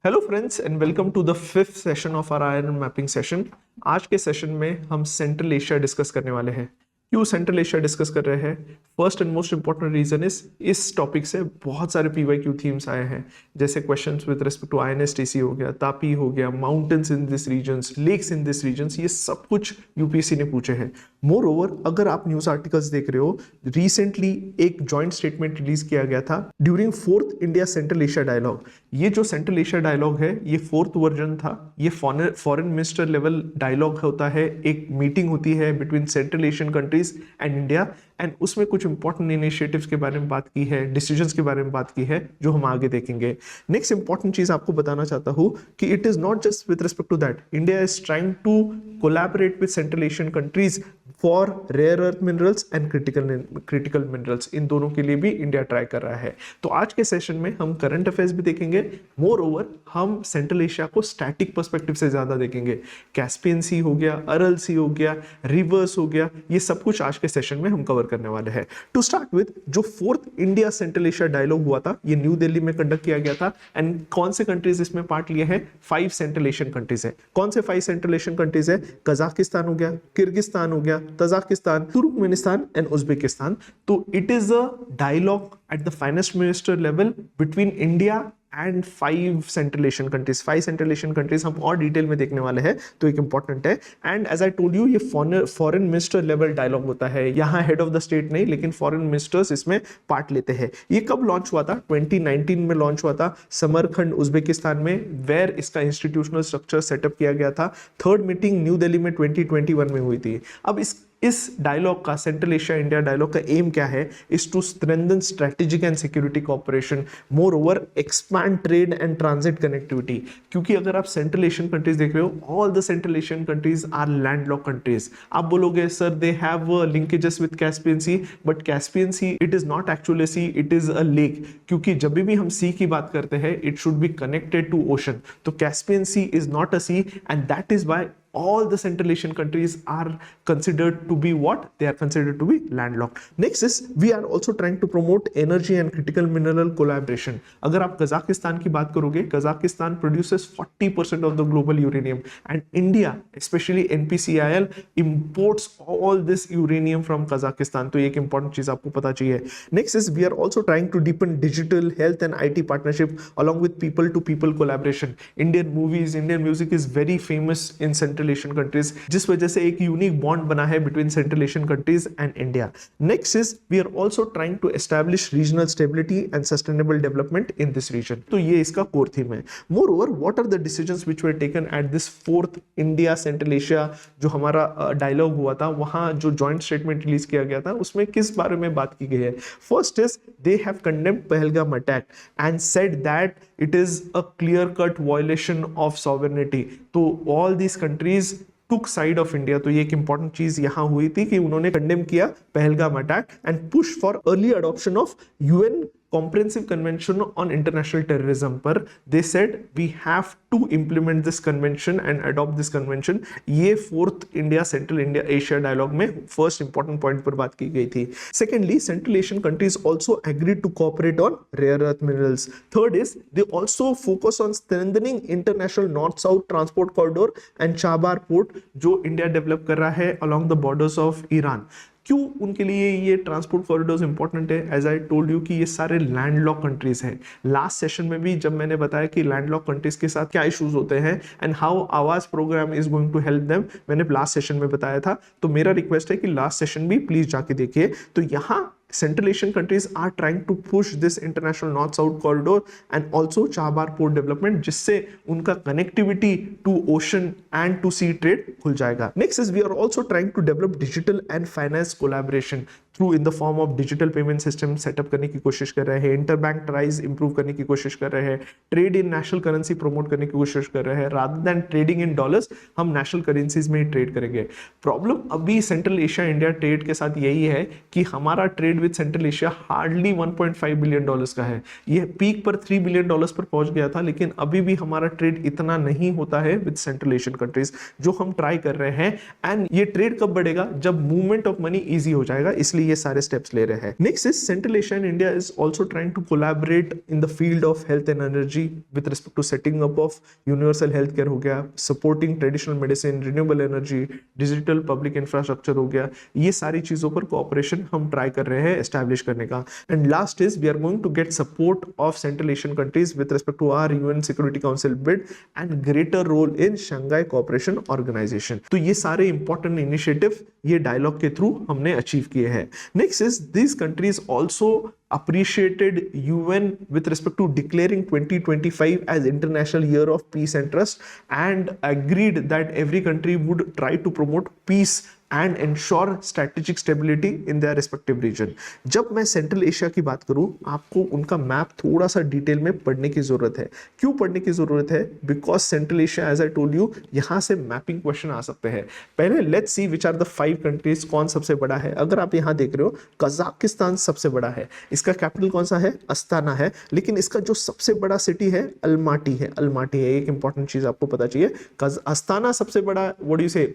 Hello friends and welcome to the fifth session of our iron mapping session. आज के session में हम central Asia discuss करने वाले हैं। क्यों सेंट्रल एशिया डिस्कस कर रहे हैं? First and most important region इस टॉपिक से बहुत सारे पीवाईक्यू थीम्स आए हैं, जैसे questions with respect to I N S T C हो गया, तापी हो गया, mountains in this regions, lakes in this regions, ये सब कुछ यूपीएससी ने पूछे हैं। मोर ओवर, अगर आप न्यूज आर्टिकल्स देख रहे हो, रिसेंटली एक जॉइंट स्टेटमेंट रिलीज किया गया था during fourth India Central Asia dialogue. ये जो सेंट्रल एशिया डायलॉग है, ये फोर्थ वर्जन था। ये फॉरेन मिनिस्टर लेवल डायलॉग होता है, एक मीटिंग होती है between Central Asian countries and India, and उसमें कुछ इंपॉर्टेंट इनिशिएटिव्स के बारे में बात की है, डिसीजंस के बारे में बात की है, जो हम आगे देखेंगे। नेक्स्ट इंपॉर्टेंट चीज आपको बताना चाहता हूं कि it is not just with respect to that, India is trying to collaborate with Central Asian countries for rare earth minerals and critical minerals. इन दोनों के लिए भी इंडिया ट्राई कर रहा है। तो आज के सेशन में हम करंट अफेयर्स भी देखेंगे, मोर ओवर हम सेंट्रल एशिया को स्टैटिक पर्सपेक्टिव से ज्यादा देखेंगे। कैस्पियन सी हो गया, अरल सी हो गया, रिवर्स हो गया, ये सब कुछ आज के सेशन में हम कवर करने वाले हैं। टू स्टार्ट विद, जो fourth India Central Asia dialogue हुआ था, ये न्यू दिल्ली में कंडक्ट किया गया था। एंड कौन से कंट्रीज इसमें पार्ट लिए हैं? 5 सेंट्रल एशियन कंट्रीज है। कौन से 5 सेंट्रल एशियन कंट्रीज है? कजाकिस्तान हो गया, किर्गिस्तान हो गया, तजाकिस्तान, तुर्कमेनिस्तान एंड उज्बेकिस्तान। तो it is a dialogue at the finance minister level between India and 5 Central Asian countries। 5 Central Asian countries हम और डिटेल में देखने वाले हैं, तो एक इंपॉर्टेंट है। And as I told you, ये फॉरेन मिनिस्टर लेवल डायलॉग होता है। यहाँ हेड ऑफ द स्टेट नहीं, लेकिन फॉरेन मिनिस्टर्स इसमें पार्ट लेते हैं। ये कब लॉन्च हुआ था? 2019 में लॉन्च हुआ था समरखंड उज्बेकिस्तान में, वेयर इसका इंस्टीट्यूशनल स्ट्रक्चर सेटअप किया गया था। थर्ड मीटिंग न्यू दिल्ली में 2021 में हुई थी। अब इस डायलॉग का, सेंट्रल एशिया इंडिया डायलॉग का एम क्या है? Is to strengthen strategic and security cooperation, moreover expand trade and transit connectivity. क्योंकि अगर आप सेंट्रल एशियन कंट्रीज देख रहे हो, all the Central Asian countries are landlock countries. आप बोलोगे sir they have linkages with Caspian Sea, but Caspian Sea it is not actually sea, it is a lake. क्योंकि जब भी हम सी की बात करते हैं, it should be connected to ocean. तो Caspian Sea is not a sea, and that is why all the Central Asian countries are considered to be what? They are considered to be landlocked. Next is, we are also trying to promote energy and critical mineral collaboration. अगर आप Kazakhstan की बात करोगे, Kazakhstan produces 40% of the global uranium, and India, especially NPCIL, imports all this uranium from Kazakhstan. तो ये एक important चीज आपको पता चाहिए। Next is, we are also trying to deepen digital, health and IT partnership along with people-to-people collaboration. Indian movies, Indian music is very famous in Central Asian countries, जिस वजह से एक यूनिक बॉन्ड बना है between Central Asian countries and India. Next is, we are also trying to establish regional stability and sustainable development in this region. तो ये इसका core theme है। Moreover, what are the decisions which were taken at this fourth India Central Asia जो हमारा dialogue हुआ था, वहां जो जॉइंट स्टेटमेंट रिलीज किया गया था, उसमें किस बारे में बात की गई है? First is, they have condemned Pahalgam attack and said that it is a clear cut violation of sovereignty। तो all these countries took side of India। तो ये एक इंपॉर्टेंट चीज यहां हुई थी कि उन्होंने कंडेम किया Pahalgam attack and push for early adoption of UN comprehensive convention on international terrorism पर they said we have to implement this convention and adopt this convention। ये fourth India Central India Asia dialogue में first important point पर बात की गई थी। Secondly, Central Asian countries also agreed to cooperate on rare earth minerals. Third is, they also focus on strengthening International North South Transport Corridor and Chabahar port, जो India develop कर रहा है along the borders of Iran. क्यों उनके लिए ये transport corridors important है? As I told you कि ये सारे लैंडलॉक कंट्रीज हैं। लास्ट सेशन में भी जब मैंने बताया कि लैंडलॉक कंट्रीज के साथ क्या इश्यूज होते हैं एंड हाउ आवाज programme is going to help them, मैंने लास्ट सेशन में बताया था। तो मेरा रिक्वेस्ट है कि लास्ट सेशन भी प्लीज जाके देखिए। तो यहाँ Central Asian countries are trying to push this international north-south corridor and also Chabahar port development, जिससे उनका connectivity to ocean and to sea trade खुल जाएगा। Next is, we are also trying to develop digital and finance collaboration through in the form of digital payment system setup करने की कोशिश कर रहे हैं, इंटरबैंक प्राइस इंप्रूव करने की कोशिश कर रहे हैं, trade in national currency promote करने की कोशिश कर रहे हैं। Rather than trading in dollars, हम नेशनल करेंसीज में ही ट्रेड करेंगे। प्रॉब्लम अभी सेंट्रल एशिया इंडिया ट्रेड के साथ यही है कि हमारा trade with Central Asia hardly 1.5 billion dollars का है। ये पीक पर 3 बिलियन डॉलर्स पर पहुंच गया था, लेकिन अभी भी हमारा ट्रेड इतना नहीं होता है विद सेंट्रल एशियन कंट्रीज, जो हम ट्राई कर रहे हैं। एंड ये ट्रेड कब बढ़ेगा? जब मूवमेंट ऑफ मनी इजी हो जाएगा। इसलिए ये सारे स्टेप्स ले रहे हैं। Next is Central Asia and India is also trying to collaborate in the field of health and energy with respect to setting up of universal health care हो गया, supporting traditional medicine, renewable energy, digital public infrastructure हो गया। ये सारी चीजों पर cooperation हम try कर रहे हैं एस्टैब्लिश करने का। And last is we are going to get support of Central Asian countries with respect to our UN Security Council bid and greater role in Shanghai Cooperation Organisation. तो ये सारे important initiative ये dialogue के through हमने achieve किए हैं। Next is these countries also appreciated UN with respect to declaring 2025 as International Year of Peace and Trust and agreed that every country would try to promote peace and ensure strategic stability in their respective region। जब मैं central Asia की बात करूं, आपको उनका map थोड़ा सा detail में पढ़ने की जरूरत है। क्यों पढ़ने की जरूरत है? Because Central Asia as I told you यहां से मैपिंग क्वेश्चन आ सकते हैं। पहले let's see which are the 5 countries, कौन सबसे बड़ा है। अगर आप यहां देख रहे हो कजाकिस्तान सबसे बड़ा है, इसका कैपिटल कौन सा है? अस्ताना है, लेकिन इसका जो सबसे बड़ा सिटी है अल्माटी है। अल्माटी है, एक इंपॉर्टेंट चीज आपको पता चाहिए। अस्ताना सबसे बड़ा, व्हाट डू यू से,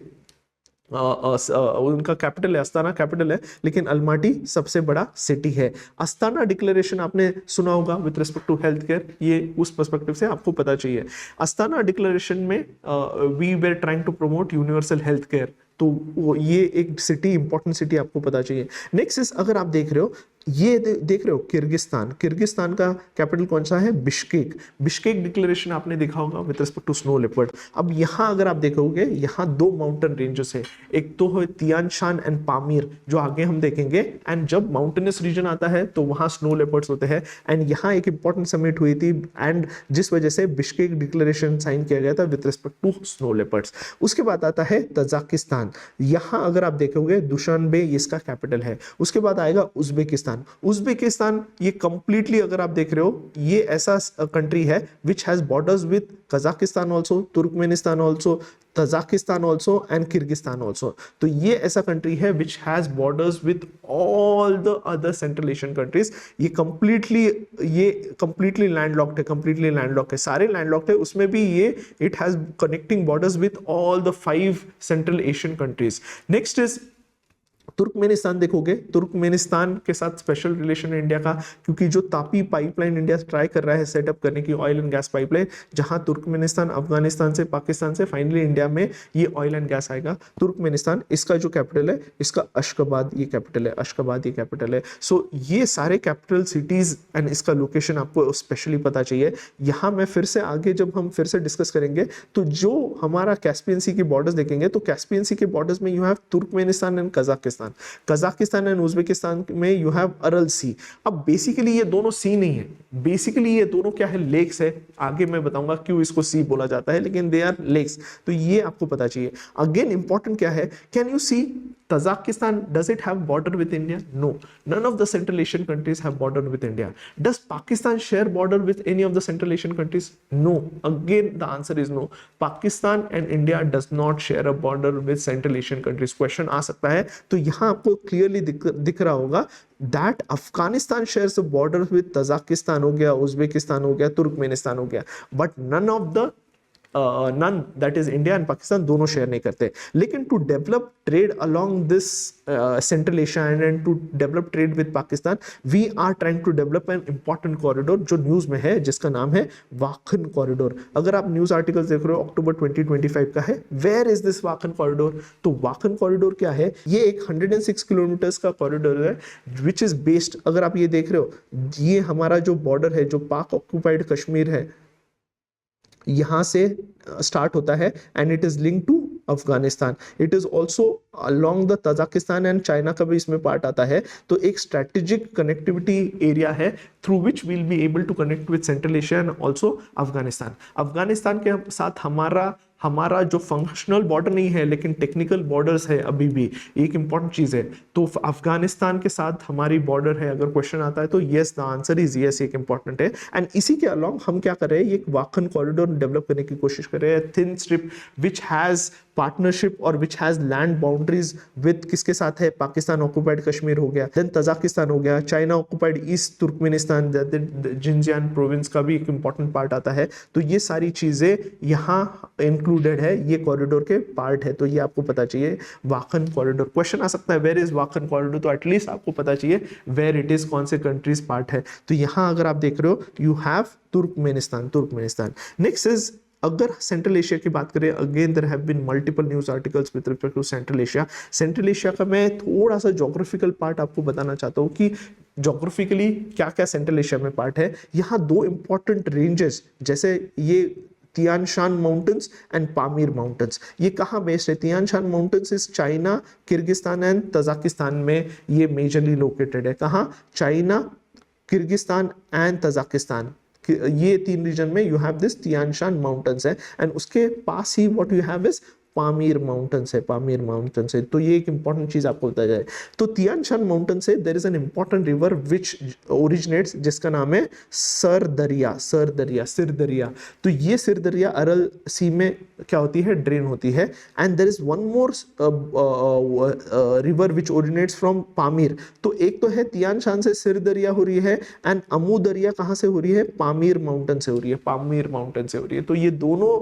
उनका कैपिटल है, अस्ताना कैपिटल है, लेकिन अल्माटी सबसे बड़ा सिटी है। अस्ताना डिक्लेरेशन आपने सुना होगा with respect to health care, ये उस पर्सपेक्टिव से आपको पता चाहिए। अस्ताना डिक्लेरेशन में we were trying to promote universal health care, तो ये एक सिटी, इंपॉर्टेंट सिटी आपको पता चाहिए। नेक्स्ट इज, अगर आप देख रहे हो, ये देख रहे हो किर्गिस्तान, किर्गिस्तान का कैपिटल कौन सा है? बिश्केक। बिश्केक डिक्लेरेशन आपने देखा होगा with respect to snow leopard. अब यहाँ अगर आप देखोगे, यहाँ 2 माउंटेन रेंजेस है, एक तो है तियान शान एंड पामीर, जो आगे हम देखेंगे। एंड जब माउंटेनस रीजन आता है तो वहाँ स्नो लेपर्ड्स होते हैं। एंड यहाँ एक इंपॉर्टेंट समिट हुई थी एंड जिस वजह से बिश्केक डिक्लेरेशन साइन किया गया था with respect to snow leopards. उसके बाद आता है तजाकिस्तान, यहाँ अगर आप देखोगे दुशानबे इसका कैपिटल है। उसके बाद आएगा उज्बेकिस्तान। उज्बेकिस्तान ये कंप्लीटली, अगर आप देख रहे हो, ये ऐसा कंट्री है which has borders with Kazakhstan also, Turkmenistan also, Tajikistan also and Kyrgyzstan also. तो ये ऐसा कंट्री है which has borders with all the other central Asian countries. ये कंप्लीटली लैंडलॉक्ड है, कंप्लीटली लैंडलॉक्ड है, सारे लैंडलॉक्ड है। उसमें भी ये it has connecting borders with all the 5 Central Asian countries. Next is Turkmenistan. देखोगे तुर्कमेनिस्तान के साथ स्पेशल रिलेशन है इंडिया का, क्योंकि जो तापी पाइपलाइन इंडिया ट्राई कर रहा है सेटअप करने की, ऑयल एंड गैस पाइपलाइन, जहां तुर्कमेनिस्तान अफगानिस्तान से, पाकिस्तान से, फाइनली इंडिया में ये ऑयल एंड गैस आएगा। तुर्कमेनिस्तान, इसका जो कैपिटल है, इसका अशगाबाद ये कैपिटल है, अशगाबाद ये कैपिटल है। सो ये सारे कैपिटल सिटीज एंड इसका लोकेशन आपको स्पेशली पता चाहिए। यहाँ मैं फिर से आगे जब हम फिर से डिस्कस करेंगे तो जो हमारा कैस्पियन सी की बॉर्डर्स देखेंगे, तो कैस्पियन सी के बॉर्डर्स में you have Turkmenistan and Kazakhstan. Kazakhstan and Uzbekistan में यू हैव अरल सी। अब बेसिकली ये दोनों सी नहीं है, बेसिकली ये दोनों क्या है? लेक्स है। आगे मैं बताऊंगा क्यों इसको सी बोला जाता है, लेकिन दे आर लेक्स। तो ये आपको पता चाहिए। अगेन इंपॉर्टेंट क्या है? Can you see Kazakhstan, does it have border with India? No, none of the Central Asian countries have border with India. Does Pakistan share border with any of the Central Asian countries? No. Again, the answer is no. Pakistan and India does not share a border with Central Asian countries. Question आ सकता है, तो यहाँ आपको clearly दिख रहा होगा that Afghanistan shares a border with Kazakhstan हो गया, उज्बेकिस्तान हो गया, तुर्कमेनिस्तान हो गया, but none of the none, that is India and Pakistan दोनों शेयर नहीं करते। लेकिन to develop trade along this Central Asia and to develop trade with Pakistan, we are trying to develop an important corridor जो news में है, जिसका नाम है वाखन कॉरिडोर। अगर आप न्यूज आर्टिकल देख रहे हो, अक्टूबर 2025 का है। Where is this Wakhan corridor? तो वाखन कॉरिडोर क्या है? ये एक 106 किलोमीटर्स का कॉरिडोर है विच इज बेस्ड, अगर आप ये देख रहे हो, ये हमारा जो बॉर्डर है, जो पाक ऑक्यूपाइड कश्मीर है, यहां से स्टार्ट होता है and it is link to Afghanistan. It is also along the Tajikistan and China का भी इसमें पार्ट आता है। तो एक स्ट्रेटेजिक कनेक्टिविटी एरिया है through which will be able to connect with Central Asia and also Afghanistan. Afghanistan के साथ हमारा जो फंक्शनल बॉर्डर नहीं है, लेकिन टेक्निकल बॉर्डर्स है अभी भी, एक इंपॉर्टेंट चीज है। तो अफगानिस्तान के साथ हमारी बॉर्डर है, अगर क्वेश्चन आता है तो yes, the answer is yes, एक इंपॉर्टेंट है। एंड इसी के अलोंग हम क्या कर रहे हैं, एक वाखन कॉरिडोर डेवलप करने की कोशिश कर रहे हैं, thin strip which has partnership और which has land boundaries with किसके साथ है? पाकिस्तान ऑक्यूपाइड कश्मीर हो गया, देन तजाकिस्तान हो गया, China occupied east Turkmenistan, Xinjiang province का भी एक इंपॉर्टेंट पार्ट आता है। तो ये सारी चीजें यहाँ इन इंक्लूडेड है, ये कॉरिडोर के पार्ट है, तो ये आपको पता चाहिए। वाखन कॉरिडोर क्वेश्चन आ सकता है, वेयर इज वाखन कॉरिडोर, तो एटलीस्ट आपको पता चाहिए वेयर इट इज, कौन से कंट्रीज पार्ट है। तो यहाँ अगर आप देख रहे हो you have Turkmenistan, Turkmenistan. Next is, अगर सेंट्रल एशिया की बात करें, again there have been multiple news articles with respect to Central Asia. Central Asia का मैं थोड़ा सा ज्योग्राफिकल पार्ट आपको बताना चाहता हूँ कि ज्योग्राफिकली क्या क्या सेंट्रल एशिया में पार्ट है। यहाँ दो इंपॉर्टेंट रेंजेस, जैसे ये Tian Shan mountains and Pamir mountains, ये कहाँ बेस्ड है? Tian Shan mountains is China, Kyrgyzstan and Tajikistan में ये मेजरली लोकेटेड है। कहाँ? चाइना, किर्गिस्तान एंड तजाकिस्तान, ये तीन रीजन में you have this Tian Shan mountains है। एंड उसके पास ही what you have is Pamir mountains है, पामीर माउंटेन्स है। तो ये एक इंपॉर्टेंट चीज आपको बताया जाए तो तियान शान माउंटेन से there is an important river which originates, जिसका नाम है सर दरिया, सर दरिया, सिर दरिया। तो ये सिर दरिया अरल सी में क्या होती है? ड्रेन होती है। And there is one more river which originates from Pamir. तो एक तो है तियान शान से सिर दरिया हो रही है, एंड अमू दरिया कहाँ से हो रही है? पामीर माउंटेन से हो रही है, पामीर माउंटेन से हो रही है। तो ये दोनों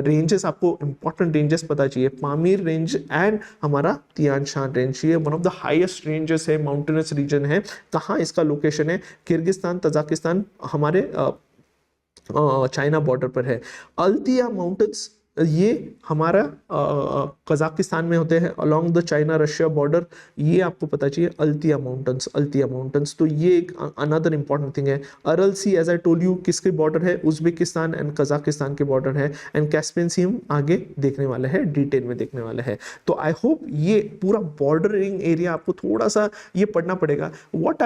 रेंजेस आपको इंपॉर्टेंट रेंजेस पता चाहिए, पामीर रेंज एंड हमारा तियान शान रेंज। ये one of the highest ranges है, माउंटेनस रीजन है। कहाँ इसका लोकेशन है? किर्गिस्तान, तजाकिस्तान, हमारे चाइना बॉर्डर पर है। अल्तिया माउंटेन्स ये हमारा कजाकिस्तान में होते हैं along the China Russia border. ये आपको पता चाहिए अल्तिया माउंटेन्स, अल्तिया माउंटेन्स। तो ये एक अनदर इंपॉर्टेंट थिंग है। अरल सी एज आई टोल्ड यू किसके बॉर्डर है? उज्बेकिस्तान एंड कजाकिस्तान के बॉर्डर है। एंड कैस्पियन सी हम आगे देखने वाले हैं, डिटेल में देखने वाले हैं। तो आई होप ये पूरा बॉर्डरिंग एरिया आपको थोड़ा सा ये पढ़ना पड़ेगा। व्हाट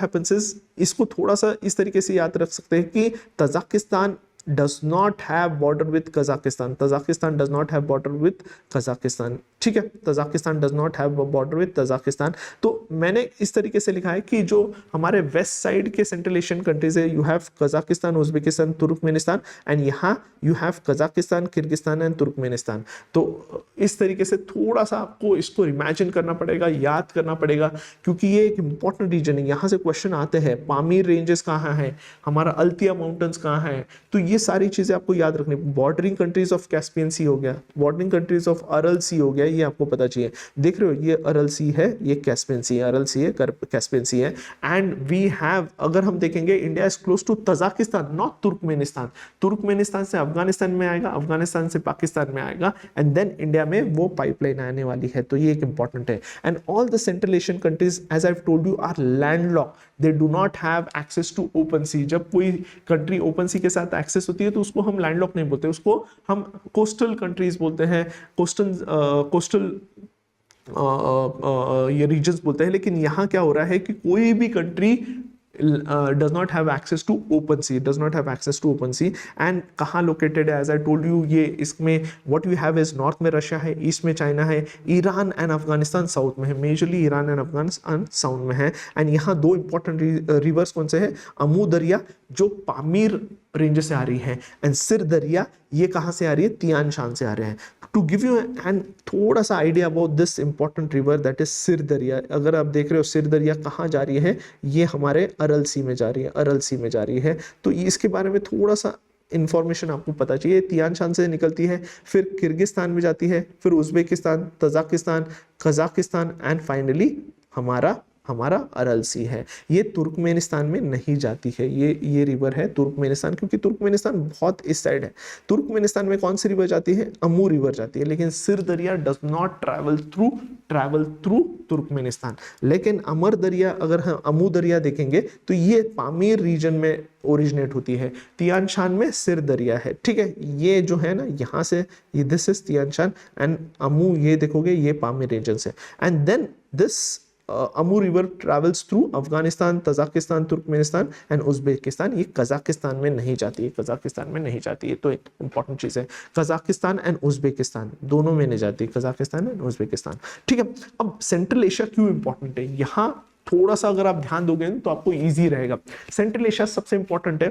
हैपेंस इज, इसको थोड़ा सा इस तरीके से याद रख सकते हैं कि Tajikistan does not have border with Kazakhstan. Kazakhstan does not have border with Kazakhstan. ठीक है, Tajikistan does not have border with Tajikistan. तो मैंने इस तरीके से लिखा है कि जो हमारे वेस्ट साइड के सेंट्रल एशियन कंट्रीज है, you have Kazakhstan, Uzbekistan, Turkmenistan, and यहाँ you have Kazakhstan, Kyrgyzstan and Turkmenistan. तो इस तरीके से थोड़ा सा आपको इसको इमेजिन करना पड़ेगा, याद करना पड़ेगा, क्योंकि ये एक इंपॉर्टेंट रीजन है। यहाँ से क्वेश्चन आते हैं, पामीर रेंजेस कहाँ है, हमारा अल्तिया माउंटेन्स कहाँ है। तो ये सारी चीजें आपको याद रखनी। बॉर्डरिंग कंट्रीज ऑफ कैस्पियन सी हो गया, बॉर्डरिंग कंट्रीज ऑफ अरल सी हो गया, ये आपको पता चाहिए। देख रहे हो, ये अरल सी है, ये कैस्पियन सी है, अरल सी है, कैस्पियन सी है। एंड वी हैव, अगर हम देखेंगे, India is close to Tajikistan, not Turkmenistan. Turkmenistan से अफगानिस्तान में आएगा, अफगानिस्तान से पाकिस्तान में आएगा, एंड देन इंडिया में वो पाइपलाइन आने वाली है। तो ये एक इंपॉर्टेंट है। And all the Central Asian countries as I told you are landlocked, they do not have access to open sea. जब कोई कंट्री ओपन सी के साथ एक्सेस होती है तो उसको हम लैंडलॉक नहीं बोलते, उसको हम कोस्टल कंट्रीज बोलते हैं, कोस्टल ये रीजन्स बोलते हैं। लेकिन यहाँ क्या हो रहा है कि कोई भी country does not have access to open sea, does not have access to open sea। and कहाँ located है? as I told you, ये इसमें what we have is north में रशिया है, ईस्ट में चाइना है, ईरान एंड अफगानिस्तान साउथ में है, majorly Iran and Afghanistan south में है। एंड यहाँ दो इंपॉर्टेंट रिवर्स कौन से है? अमू दरिया जो पामीर रेंज से आ रही है, एंड सिर दरिया ये कहाँ से आ रही है? तियान शान से आ रहे हैं। टू गिव यू एंड थोड़ा सा idea about this important river that is सिर दरिया, अगर आप देख रहे हो सिर दरिया कहाँ जा रही है, ये हमारे अरल सी में जा रही है, अरल सी में जा रही है। तो इसके बारे में थोड़ा सा इंफॉर्मेशन आपको पता चाहिए। तियान शान से निकलती है, फिर किर्गिस्तान में जाती है, फिर Uzbekistan, Tajikistan, Kazakhstan, and finally हमारा अरल सी है। ये तुर्कमेनिस्तान में नहीं जाती है, ये रिवर है तुर्कमेनिस्तान, क्योंकि तुर्कमेनिस्तान बहुत इस साइड है। तुर्कमेनिस्तान में कौन सी रिवर जाती है? अमू रिवर जाती है। लेकिन सिर दरिया does not travel through Turkmenistan. लेकिन अमर दरिया, अगर हम अमू दरिया देखेंगे तो ये पामीर रीजन में ओरिजिनेट होती है। तियान शान में सिर दरिया है, ठीक है। ये जो है ना, यहाँ से ये this is Tian Shan and Amu, ये देखोगे ये पामीर रीजन से। And then this Amu river travels through Afghanistan, Tajikistan, Turkmenistan and Uzbekistan. ये कजाकिस्तान में नहीं जाती है, कजाकिस्तान में नहीं जाती है। तो एक इंपॉर्टेंट चीज है, कजाकिस्तान एंड उज्बेकिस्तान दोनों में नहीं जाती, कजाकिस्तान एंड उज्बेकिस्तान, ठीक है। अब सेंट्रल एशिया क्यों इंपॉर्टेंट है? यहाँ थोड़ा सा अगर आप ध्यान दोगे तो आपको ईजी रहेगा। सेंट्रल एशिया सबसे इंपॉर्टेंट है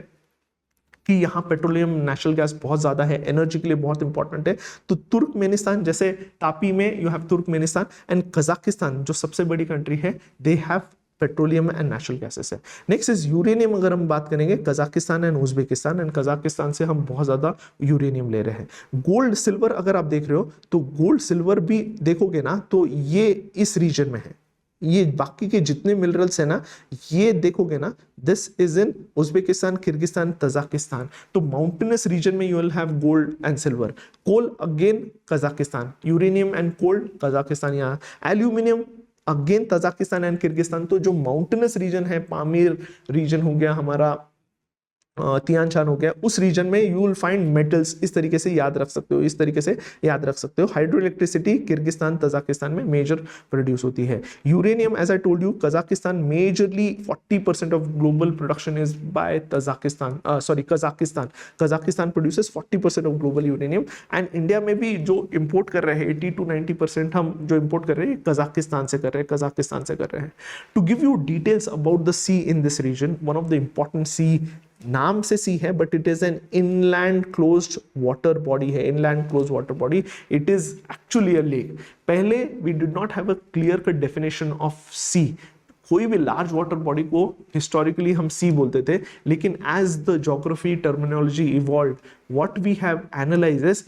कि यहाँ पेट्रोलियम, नेचुरल गैस बहुत ज़्यादा है, एनर्जी के लिए बहुत इंपॉर्टेंट है। तो तुर्कमेनिस्तान, जैसे तापी में you have Turkmenistan, and Kazakhstan जो सबसे बड़ी कंट्री है, they have petroleum and natural gases है। Next is uranium. अगर हम बात करेंगे Kazakhstan and Uzbekistan, and Kazakhstan से हम बहुत ज़्यादा यूरेनियम ले रहे हैं। गोल्ड सिल्वर अगर आप देख रहे हो तो गोल्ड सिल्वर भी देखोगे ना तो ये इस रीजन में है, ये बाकी के जितने मिनरल्स है ना ये देखोगे ना, this is in Uzbekistan, Kyrgyzstan, Tajikistan. तो माउंटेनस रीजन में you will have gold and silver. Coal again Kazakhstan, uranium and coal Kazakhstan. यहाँ aluminium again Tajikistan and Kyrgyzstan. तो जो माउंटेनस रीजन है, पामीर रीजन हो गया हमारा, तियान शान हो गया, उस रीजन में यू विल फाइंड मेटल्स। इस तरीके से याद रख सकते हो, इस तरीके से याद रख सकते हो। हाइड्रो इलेक्ट्रिसिटी किर्गिस्तान तजाकिस्तान में मेजर प्रोड्यूस होती है। Uranium as I told you Kazakhstan majorly 40% of global production is by Tajikistan, sorry Kazakhstan. Kazakhstan produces 40% of global uranium. And India में भी जो इंपोर्ट कर रहे हैं 80 to 90% हम जो इंपोर्ट कर रहे हैं कजाकिस्तान से कर रहे हैं, कजाकिस्तान से कर रहे हैं। To give you details about the sea in this region, one of the important sea, नाम से सी है but it is an inland closed water body है, inland closed water body. It is actually a lake. पहले we did not have a clear cut definition of sea. कोई भी large water body को historically हम sea बोलते थे, लेकिन as the geography terminology evolve, what we have analyse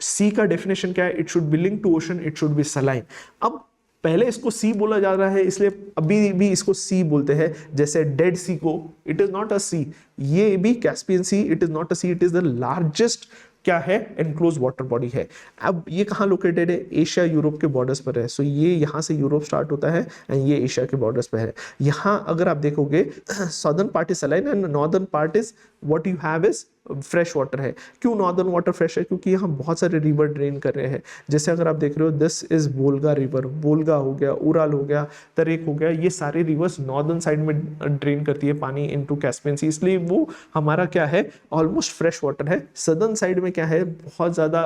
sea का definition क्या है, it should be link to ocean, it should be saline. अब पहले इसको सी बोला जा रहा है इसलिए अभी भी इसको सी बोलते हैं। जैसे डेड सी को it is not a sea, ये भी Caspian Sea it is not a sea, it is the largest क्या है एनक्लोज वाटर बॉडी है। अब ये कहाँ लोकेटेड है, एशिया यूरोप के बॉर्डर्स पर है। सो ये यहाँ से यूरोप स्टार्ट होता है एंड ये एशिया के बॉर्डर्स पर है। यहाँ अगर आप देखोगे southern part is saline and northern part is what you have is fresh water है। क्यों नॉर्दर्न वाटर फ्रेश है, क्योंकि यहाँ बहुत सारे रिवर ड्रेन कर रहे हैं। जैसे अगर आप देख रहे हो this is Volga river, Volga हो गया, उराल हो गया, तरेक हो गया, ये सारे रिवर्स नॉर्दर्न साइड में ड्रेन करती है पानी इनटू कैस्पियन सी, इसलिए वो हमारा क्या है ऑलमोस्ट फ्रेश वाटर है। सदर्न साइड में क्या है बहुत ज़्यादा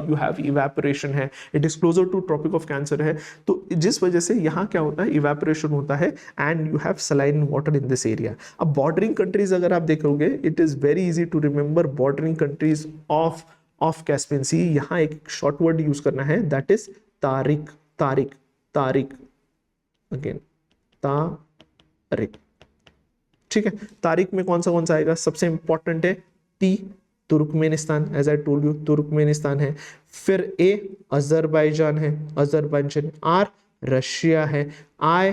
यू हैव इवेपोरेशन है, it is closer to Tropic of Cancer है। तो जिस वजह से यहाँ क्या होता है इवेपोरेशन होता है and you have saline water in this area. अब बॉर्डरिंग कंट्रीज अगर आप देखोगे it is very easy to remember bordering countries of Caspian Sea. यहाँ एक शॉर्ट वर्ड यूज करना है that is Tariq, Tariq, Tariq, again Tariq. ठीक है, तारिक में कौन सा आएगा, सबसे इंपॉर्टेंट है टी Turkmenistan, as I told you Turkmenistan है। फिर ए अजरबैजान है, अजरबैजान। आर रशिया है। I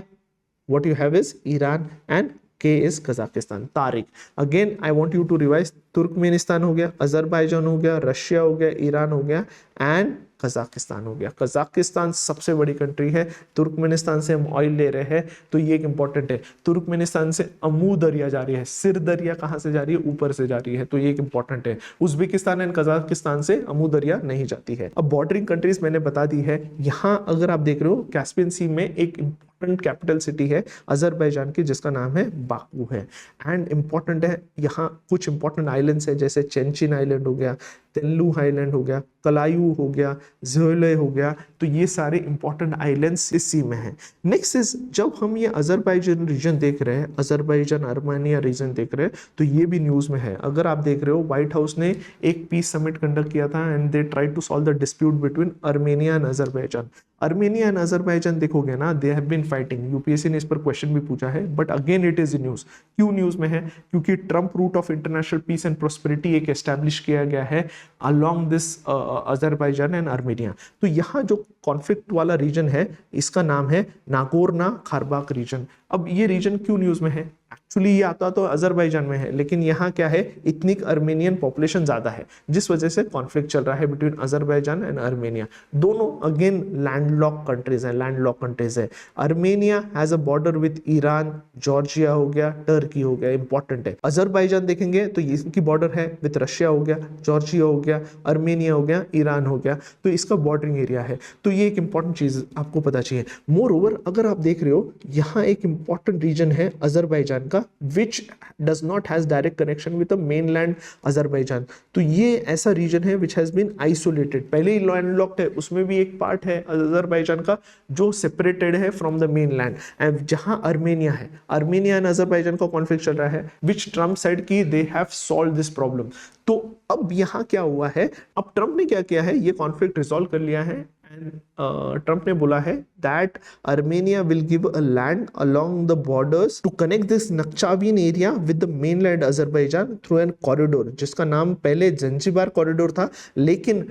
what you have is Iran and K is Kazakhstan. Tariq again I want you to revise, Turkmenistan हो गया, अजरबैजान हो गया, रशिया हो गया, ईरान हो गया एंड कजाकिस्तान हो गया। कजाकिस्तान सबसे बड़ी कंट्री है, तुर्कमेनिस्तान से हम ऑयल ले रहे हैं तो ये एक इंपॉर्टेंट है। तुर्कमेनिस्तान से अमू दरिया जा रही है, सिर दरिया कहाँ से जा रही है, ऊपर से जा रही है, तो ये एक इंपॉर्टेंट है। उज्बेकिस्तान एंड कजाकिस्तान से अमू दरिया नहीं जाती है। अब बॉर्डरिंग कंट्रीज मैंने बता दी है। यहाँ अगर आप देख रहे हो कैस्पियन सी में एक इंपॉर्टेंट कैपिटल सिटी है अजरबैजान की जिसका नाम है बाकू है। एंड इंपॉर्टेंट है यहाँ कुछ इंपॉर्टेंट आइलैंड्स है जैसे चेंचिन आइलैंड हो गया, तेल्लू आइलैंड हो गया, कलायू हो गया, ज़ोले हो गया, तो ये सारे इंपॉर्टेंट आइलैंड्स इस सी में हैं। नेक्स्ट इज जब हम ये अजरबैजान रीजन देख रहे हैं, अजरबैजान आर्मेनिया रीजन देख रहे हैं, तो ये भी न्यूज़ में है। अगर आप देख रहे हो व्हाइट हाउस ने एक पीस समिट कंडक्ट किया था and they try to solve the dispute between Armenia and Azerbaijan. Armenia and Azerbaijan देखोगे ना they have been fighting, UPSC ने इस पर क्वेश्चन भी पूछा है, but again it is news. क्यों न्यूज़ में है, क्योंकि Trump route of international peace and prosperity एक एस्टैब्लिश किया गया है along this Azerbaijan and Armenia. तो यहाँ जो कॉन्फ्लिक्ट वाला रीजन है इसका नाम है नागोर्नो कराबाख रीजन। अब ये रीजन क्यों न्यूज़ में है, एक्चुअली ये आता तो अजरबैजान में है, लेकिन यहाँ क्या है इतनी अर्मेनियन पॉपुलेशन ज़्यादा है जिस वजह से कॉन्फ्लिक्ट चल रहा है बिटवीन अजरबैजान एंड आर्मेनिया। दोनों अगेन लैंडलॉक कंट्रीज हैं, लैंडलॉक कंट्रीज है। Armenia has a border with Iran, Georgia हो गया, टर्की हो गया, इंपॉर्टेंट है। अजरबैजान देखेंगे तो इसकी बॉर्डर है विद रशिया हो गया, जॉर्जिया हो गया, आर्मेनिया हो गया, ईरान हो गया, तो इसका बॉर्डरिंग एरिया है। तो ये एक इंपॉर्टेंट चीज़ आपको पता चाहिए। मोर ओवर अगर आप देख रहे हो यहाँ एक इंपॉर्टेंट रीजन है अजरबैजान का which does not has direct connection with the mainland Azerbaijan. तो ये ऐसा रीजन है विच हैज बीन आइसोलेटेड, पहले ही लैंडलॉक्ड है, उसमें भी एक पार्ट है अजरबैजान का जो सेपरेटेड है फ्रॉम द मेनलैंड। एंड जहां आर्मेनिया है, आर्मेनिया एंड अजरबैजान का कॉन्फ्लिक्ट चल रहा है विच ट्रम्प साइड की they have solve this problem. तो अब यहाँ क्या हुआ है, अब ट्रम्प ने क्या किया है, ये कॉन्फ्लिक्ट रिजॉल्व कर लिया है ट्रम्प ने बोला है that Armenia will give a land along the borders to connect this Nakhchivan area with the mainland Azerbaijan through an corridor, जिसका नाम पहले जंजीबार कॉरिडोर था, लेकिन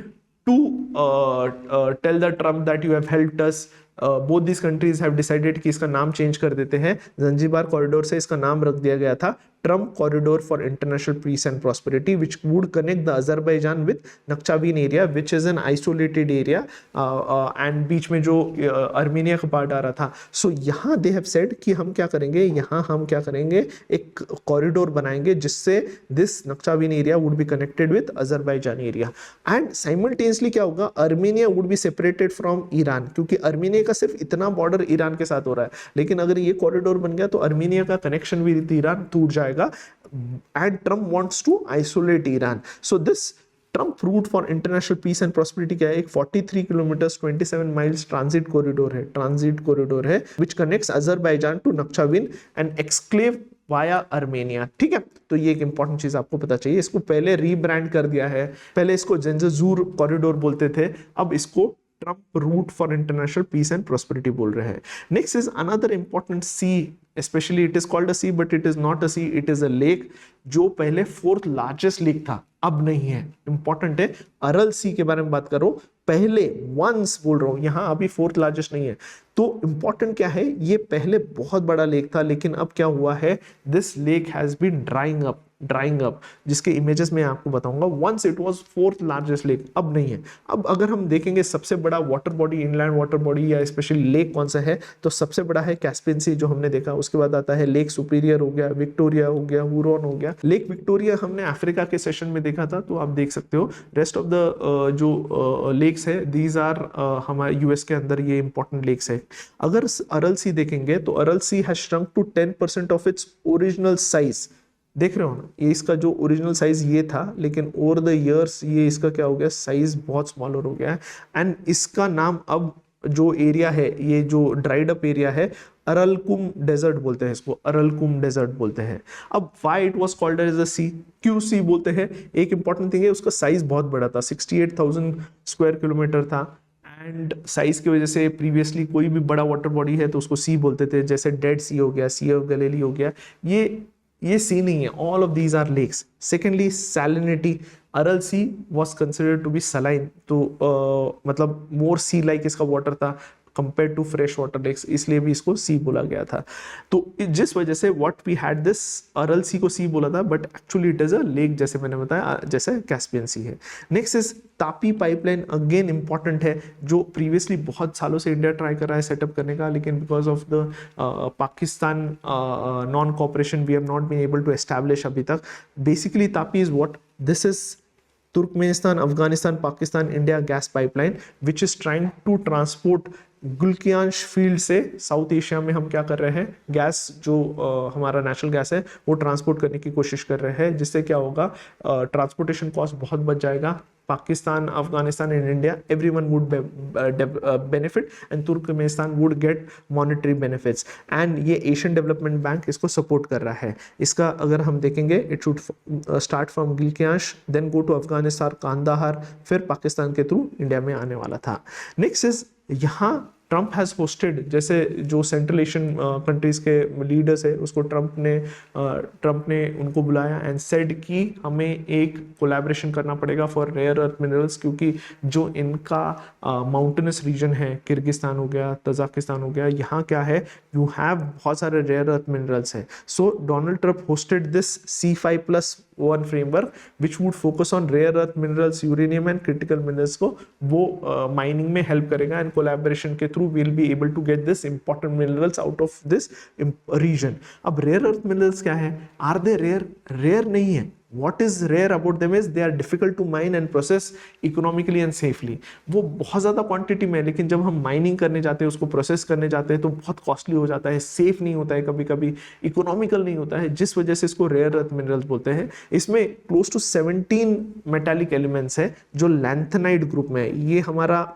to tell the Trump that you have helped us, both this countries have decided कि इसका नाम change कर देते हैं। जंजीबार कॉरिडोर से इसका नाम रख दिया गया था Trump corridor for international peace and prosperity, which would connect the Azerbaijan with Nakhchivan area which is an isolated area, and बीच में जो अर्मेनिया का पार्ट आ रहा था। सो यहाँ दे हैव सेड कि हम क्या करेंगे, यहाँ हम क्या करेंगे, एक कॉरिडोर बनाएंगे जिससे this Nakhchivan area would be connected with Azerbaijan area, and simultaneously क्या होगा, Armenia would be separated from Iran, क्योंकि अर्मेनिया का सिर्फ इतना बॉर्डर ईरान के साथ हो रहा है, लेकिन अगर ये कॉरिडोर बन गया तो अर्मेनिया का कनेक्शन भी ईरान टूट जाएगा, and Trump wants to isolate Iran. So this Trump route for international peace and prosperity क्या है, एक 43 किलोमीटर 27 माइल्स ट्रांजिट कॉरिडोर है which connects Azerbaijan to Nakhchivan and exclave via Armenia. ठीक है, तो ये एक इंपॉर्टेंट चीज आपको पता चाहिए। इसको पहले रीब्रांड कर दिया है, पहले इसको जेंजूर कॉरिडोर बोलते थे, अब इसको Trump route for international peace and prosperity बोल रहे हैं। Next is another important sea, especially it is called a sea but it is not a sea, it is a lake, जो पहले 4th लार्जेस्ट लेक था, अब नहीं है। Important है, अरल सी के बारे में बात करो, पहले वंस बोल रहा हूं, यहां अभी 4th लार्जेस्ट नहीं है। तो इंपॉर्टेंट क्या है, ये पहले बहुत बड़ा लेक था, लेकिन अब क्या हुआ है, this lake has been drying up, जिसके इमेजेस में आपको बताऊंगा। Once it was 4th largest lake, अब नहीं है। अब अगर हम देखेंगे सबसे बड़ा water body, inland water body या स्पेशली लेक कौन सा है, तो सबसे बड़ा है कैस्पियन सी, जो हमने देखा। उसके बाद आता है लेक सुपीरियर हो गया, विक्टोरिया हो गया, हुरॉन हो गया। लेक विक्टोरिया हमने अफ्रीका के सेशन में देखा था, तो आप देख सकते हो। रेस्ट ऑफ द जो लेक्स है, दीज आर हमारे यूएस के अंदर ये इंपॉर्टेंट लेक्स है। अगर अरल सी देखेंगे तो Aral sea has shrunk to 10% of its original size. देख रहे हो ना, ये इसका जो ओरिजिनल साइज ये था, लेकिन ओवर द इयर्स ये इसका क्या हो गया, साइज बहुत स्मॉलर हो गया है। एंड इसका नाम अब जो एरिया है, ये जो ड्राइड अप एरिया है, अरलकुम डेजर्ट बोलते हैं इसको, अरलकुम डेजर्ट बोलते हैं। अब why it was called as a sea, क्यों सी बोलते हैं, एक इंपॉर्टेंट थिंग है, उसका साइज बहुत बड़ा था, 68,000 स्क्वायर किलोमीटर था, एंड साइज की वजह से प्रीवियसली कोई भी बड़ा वाटर बॉडी है तो उसको सी बोलते थे, जैसे डेड सी हो गया, सी ऑफ गैलिली हो गया, ये सी नहीं है, all of these are lakes. Secondly salinity, Aral Sea was considered to be saline, तो मतलब मोर सी लाइक इसका वाटर था compare to fresh water lakes, इसलिए भी इसको सी बोला गया था। तो जिस वजह से व्हाट वी हैड दिस अरल सी को सी बोला था, but actually it is a lake, जैसे मैंने बताया, जैसे कैस्पियन सी है। Next is Tapi pipeline, again important है, जो प्रीवियसली बहुत सालों से इंडिया ट्राई कर रहा है सेटअप करने का, लेकिन because of the Pakistan non cooperation we have not been able to establish अभी तक। Basically TAPI is what, this is Turkmenistan, Afghanistan, Pakistan, India gas pipeline which is trying to transport Galkynysh field से South Asia में। हम क्या कर रहे हैं, gas जो हमारा नेचुरल गैस है वो ट्रांसपोर्ट करने की कोशिश कर रहे हैं, जिससे क्या होगा, ट्रांसपोर्टेशन कॉस्ट बहुत बच जाएगा। Pakistan, Afghanistan and India, everyone would benefit and Turkmenistan would get monetary benefits, and ये एशियन डेवलपमेंट बैंक इसको सपोर्ट कर रहा है। इसका अगर हम देखेंगे, it should start from Galkynysh, then go to Afghanistan, Kandahar, फिर पाकिस्तान के थ्रू इंडिया में आने वाला था। नेक्स्ट इज, यहाँ ट्रम्प हैज़ होस्टेड, जैसे जो सेंट्रल एशियन कंट्रीज के लीडर्स है उसको ट्रम्प ने उनको बुलाया एंड सेड कि हमें एक कोलैबोरेशन करना पड़ेगा फॉर रेयर अर्थ मिनरल्स, क्योंकि जो इनका माउंटेनस रीजन है, किर्गिस्तान हो गया, तजाकिस्तान हो गया, यहाँ क्या है, यू हैव बहुत सारे रेयर अर्थ मिनरल्स है। So Donald Trump hosted this C5+1 framework which would focus on rare earth minerals, uranium and critical minerals को वो माइनिंग में हेल्प करेगा, एंड कोलैबोरेशन के थ्रू we'll be able to get this important minerals out of this region. अब rare earth minerals क्या है, are they rare? Rare नहीं है। What is rare about them is they are difficult to mine and process economically and safely. वो बहुत ज़्यादा quantity में है, लेकिन जब हम माइनिंग करने जाते हैं, उसको प्रोसेस करने जाते हैं, तो बहुत कॉस्टली हो जाता है, सेफ नहीं होता है, कभी कभी इकोनॉमिकल नहीं होता है, जिस वजह से इसको रेयर अर्थ मिनरल्स बोलते हैं। इसमें क्लोज टू 17 मेटालिक एलिमेंट्स है जो लैंथेनाइड ग्रुप में है। ये हमारा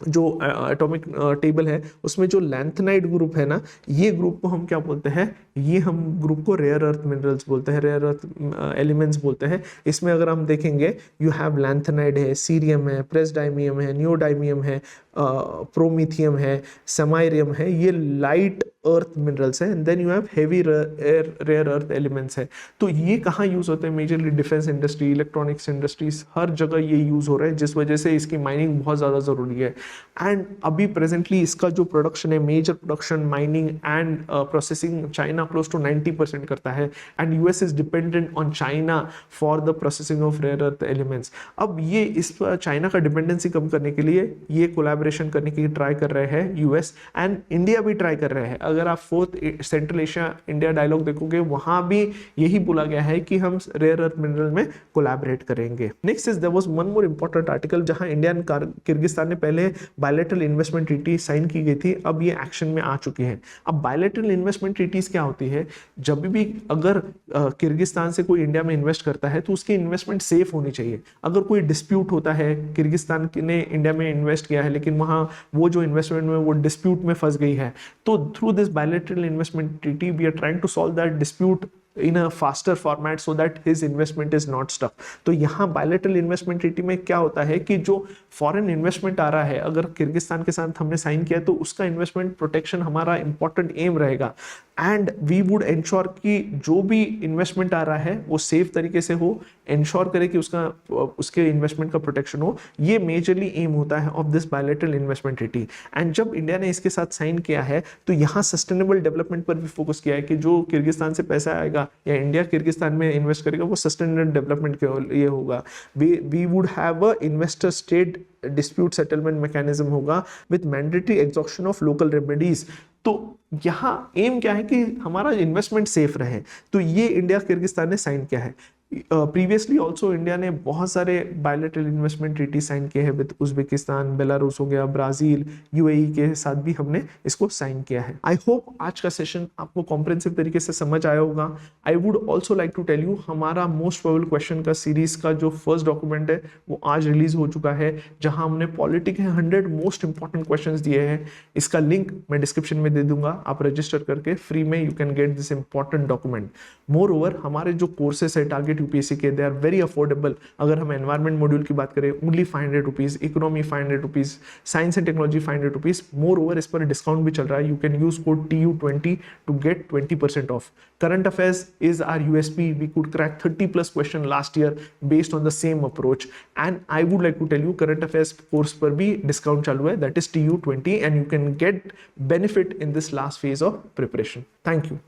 जो एटॉमिक टेबल है उसमें जो लैंथेनाइड ग्रुप है ना, ये ग्रुप को हम क्या बोलते हैं, ये हम ग्रुप को रेयर अर्थ मिनरल्स बोलते हैं, रेयर अर्थ एलिमेंट्स बोलते हैं। इसमें अगर हम देखेंगे यू हैव लैंथेनाइड है, सीरियम है, प्रेसडाइमियम है, नियोडाइमियम है, प्रोमीथियम है, समाइरियम है, ये लाइट अर्थ मिनरल्स है। And then you have heavy rare earth elements है। तो ये कहाँ यूज होते हैं, majorly defence industry, electronics industries, हर जगह ये यूज हो रहा है, जिस वजह से इसकी माइनिंग बहुत ज़्यादा ज़रूरी है। एंड अभी प्रेजेंटली इसका जो प्रोडक्शन है, major production, mining and processing, China close to 90% करता है। And US is dependent on China for the processing of rare earth elements. अब ये इस पर चाइना का डिपेंडेंसी कम करने के लिए ये कोलैबोरेशन करने की ट्राई कर रहे हैं यूएस, एंड इंडिया भी ट्राई कर रहे हैं। अगर आप 4th central Asia India dialogue देखोगे, वहां भी यही बोला गया है कि हम रेयर अर्थ मिनरल में कोलैबोरेट करेंगे। Next is there was one more important article जहां इंडिया एंड किर्गिस्तान ने पहले बायलैटरल इन्वेस्टमेंट ट्रीटी साइन की गई थी, अब ये एक्शन में आ चुकी है। अब बायलैटरल इन्वेस्टमेंट ट्रीटीज क्या होती है, जब भी अगर किर्गिस्तान से कोई इंडिया में इन्वेस्ट करता है तो उसकी इन्वेस्टमेंट सेफ होनी चाहिए। अगर कोई डिस्प्यूट होता है, किर्गिस्तान ने इंडिया में इन्वेस्ट किया है लेकिन वहां वो जो इन्वेस्टमेंट में वो डिस्प्यूट में फंस गई है, तो through this bilateral investment treaty we are trying to solve that dispute in a faster format so that his investment is not stuck। तो यहाँ bilateral investment treaty में क्या होता है कि जो फॉरेन इन्वेस्टमेंट आ रहा है, अगर किर्गिस्तान के साथ हमने साइन किया तो उसका इन्वेस्टमेंट प्रोटेक्शन हमारा इंपॉर्टेंट एम रहेगा। एंड वी वुड इंश्योर कि जो भी इन्वेस्टमेंट आ रहा है वो सेफ तरीके से हो, इंश्योर करे कि उसके इन्वेस्टमेंट का प्रोटेक्शन हो। ये मेजरली एम होता है of this bilateral investment treaty. And जब इंडिया ने इसके साथ साइन किया है तो यहाँ सस्टेनेबल डेवलपमेंट पर भी फोकस किया है कि जो किर्गिस्तान से पैसा आएगा या इंडिया किर्गिस्तान में इन्वेस्ट करेगा वो सस्टेनेबल डेवलपमेंट के लिए होगा। We would have a investor state dispute settlement mechanism होगा with mandatory exhaustion of local remedies. तो यहाँ एम क्या है कि हमारा इन्वेस्टमेंट सेफ रहे, तो ये इंडिया किर्गिस्तान ने साइन किया है। प्रीवियसली ऑल्सो इंडिया ने बहुत सारे बायलैटरल इन्वेस्टमेंट ट्रीटी साइन किए हैं विद उज्बेकिस्तान, बेलारूस हो गया, ब्राजील, यूएई के साथ भी हमने इसको साइन किया है। आई होप आज का सेशन आपको कॉम्प्रिहेंसिव तरीके से समझ आया होगा। I would also like to tell you, हमारा मोस्ट प्रोबेबल क्वेश्चन का सीरीज का जो फर्स्ट डॉक्यूमेंट है वो आज रिलीज हो चुका है, जहां हमने पॉलिटी के 100 मोस्ट इंपॉर्टेंट क्वेश्चन दिए हैं। इसका लिंक मैं डिस्क्रिप्शन में दे दूंगा, आप रजिस्टर करके फ्री में you can get this important document. More over हमारे जो कोर्सेस है टारगेट यूपीएससी के, दे आर वेरी अफोर्डेबल। अगर हम एनवायरमेंट मॉड्यूल की बात करें, only 500 rupees, economy 500 rupees, science and technology 500 rupees. Moreover इस पर डिस्काउंट भी चल रहा है, you can use code TU20 to get 20% off. Current affairs is our USP. We could crack 30+ question last year based on the same approach. And I would like to tell you, current affairs course पर भी discount चालू है, that is TU20, and you can get benefit in this last phase of preparation. Thank you.